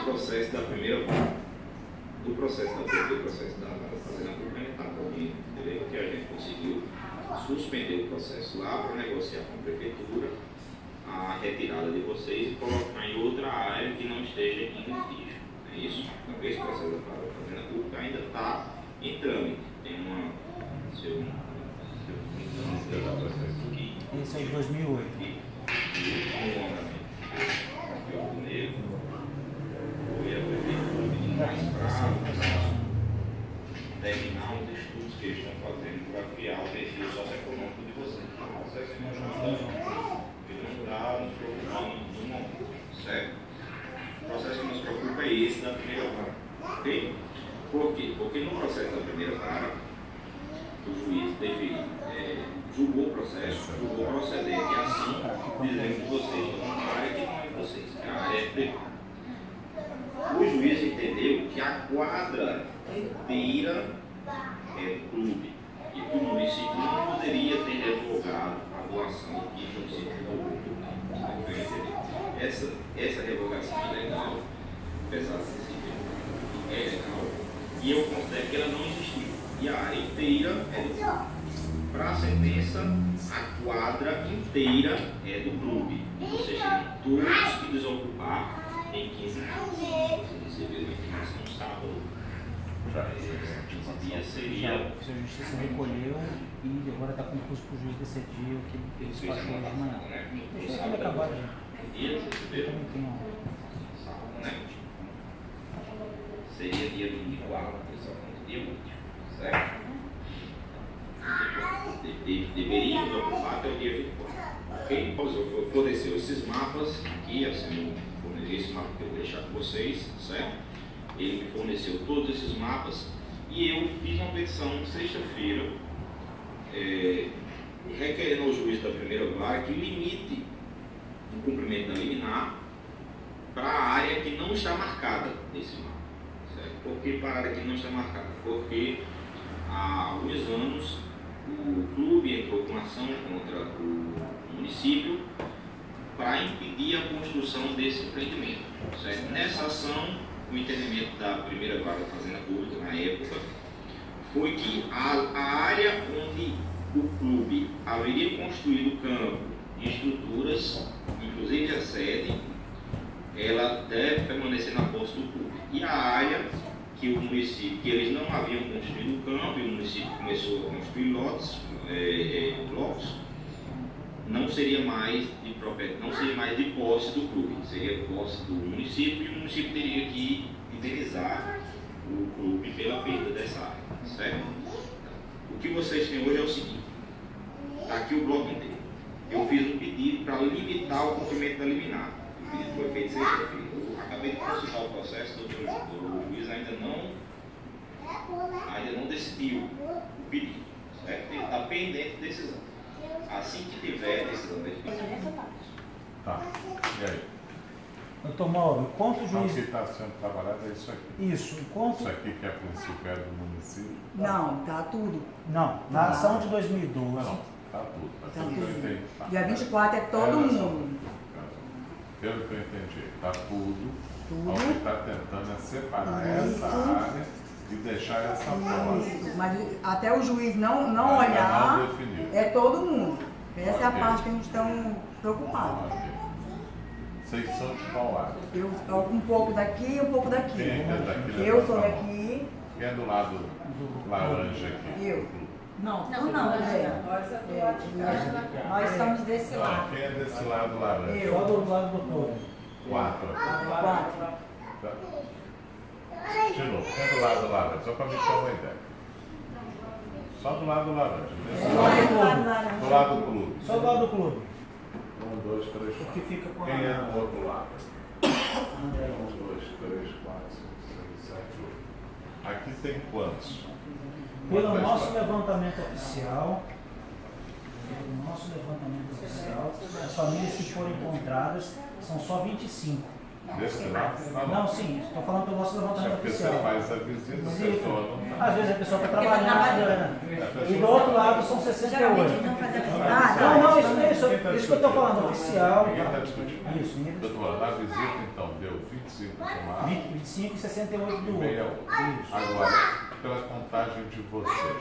processo da primeira do processo da Fazenda Pública ainda está correndo, entendeu? Que a gente conseguiu suspender o processo lá para negociar com a Prefeitura a retirada de vocês e colocar em outra área que não esteja em litígio. É isso? Então, esse processo da Fazenda Pública ainda está em trâmite. Tem uma. Se eu não me processo aqui. Esse é de 2008. Um andamento. Rio Negro. Foi a Prefeitura pedindo mais prazo. Terminar os estudos que eles estão fazendo para criar o perfil socioeconômico de vocês. O processo que nós estamos ele não está nos preocupando no momento, certo? O processo que nos preocupa é esse da primeira vara, ok? Por quê? Porque no processo da primeira vara, o juiz julgou o processo, julgou procedente e assim dizendo que vocês estão numa área que não é de vocês, que a área é privada. O juiz entendeu que a quadra inteira é do clube e que o município não poderia ter revogado a doação que o município revogou do clube. Essa revogação é legal, apesar de ser é legal, e eu considero que ela não existiu. E a área inteira é do clube. Para a sentença, a quadra inteira é do clube. Vocês têm todos que desocupar em 15 dias. Vocês receberam a informação no sábado. 15 dias seria. A justiça recolheu e agora está com curso para o juiz decidir o que ele despachou hoje de manhã. Deixa ele acabar já. Dia, vocês receberam? Sábado, né? Seria dia 24, pessoal, dia 20, certo? Deveríamos ocupar até o dia 24. Ok? Forneceu esses mapas aqui, assim, esse mapa que eu vou deixar com vocês, certo? Ele me forneceu todos esses mapas e eu fiz uma petição sexta-feira requerendo ao juiz da primeira vara que limite o cumprimento da liminar para a área que não está marcada nesse mapa. Certo? Por que para a área que não está marcada? Porque há alguns anos o clube entrou com ação contra o município para impedir a construção desse empreendimento. Certo? Nessa ação, o entendimento da primeira vara da Fazenda Pública na época foi que a área onde o clube haveria construído campo e estruturas, inclusive a sede, ela deve permanecer na posse do clube. E a área que o município, que eles não haviam construído o campo e o município começou a construir blocos, não seria mais de propriedade, não seria mais de posse do clube, seria posse do município e o município teria que indenizar o clube pela perda dessa área, certo? O que vocês têm hoje é o seguinte, está aqui o bloco inteiro. Eu fiz um pedido para limitar o cumprimento da liminar. O pedido foi feito sexta-feira. Eu acabei de consultar o processo, o juiz ainda não decidiu o pedido, certo? Ele está pendente de decisão. Assim que tiver decisão definitiva. Tá. E aí? Doutor Mauro, enquanto o Então, o juiz... que está sendo trabalhado é isso aqui. Isso, enquanto... Isso aqui que é a princípio é do município? Não, tá tudo. Não, na ação de 2012... Não, tá tudo. Tá tudo que eu entendi. tudo. Tá. Dia 24 é todo mundo. Pelo que eu entendi, tá tudo. Tudo. O que está tentando é separar essa área e deixar essa fora. Isso, mas até o juiz não Ainda olhar, não definiu. é todo mundo. Essa é a Ok. parte que a gente está preocupado. Ok. Vocês são de qual área? Eu um pouco daqui e um pouco daqui. Quem é daqui? Eu sou daqui. Quem é do lado laranja aqui? Eu. Não, Não, não, é. nós é do lado de cá. Nós somos desse Não, lado. quem é desse lado laranja? Eu. Só do lado do doutor. 4. Quatro. Tá. De novo, quem é do lado laranja? Só para me ter uma ideia. Só do lado laranja. Desse lado. Do lado do clube. Só do lado do clube. 1, 2, 3, O que 4. fica com Quem é a... do outro lado? 1, 2, 3, 4, 5, 6, 7, 8. Aqui tem quantos? Pelo nosso levantamento oficial, as famílias que foram encontradas são só 25. Desse lado? Não, sim, estou falando pelo nosso É levantamento porque você oficial. faz a visita, a Visita. pessoa não tá. Às vezes a pessoa está Porque tá trabalhando, trabalhando. e do outro lado são Geralmente 68. não faz a Não, isso que eu estou falando, oficial. Ninguém está discutindo. Isso, ninguém Eu tá estou falando, na visita, então, deu 25 de um lado 25 e 68 do e meia outro. outra. Isso. Agora, pela contagem de vocês,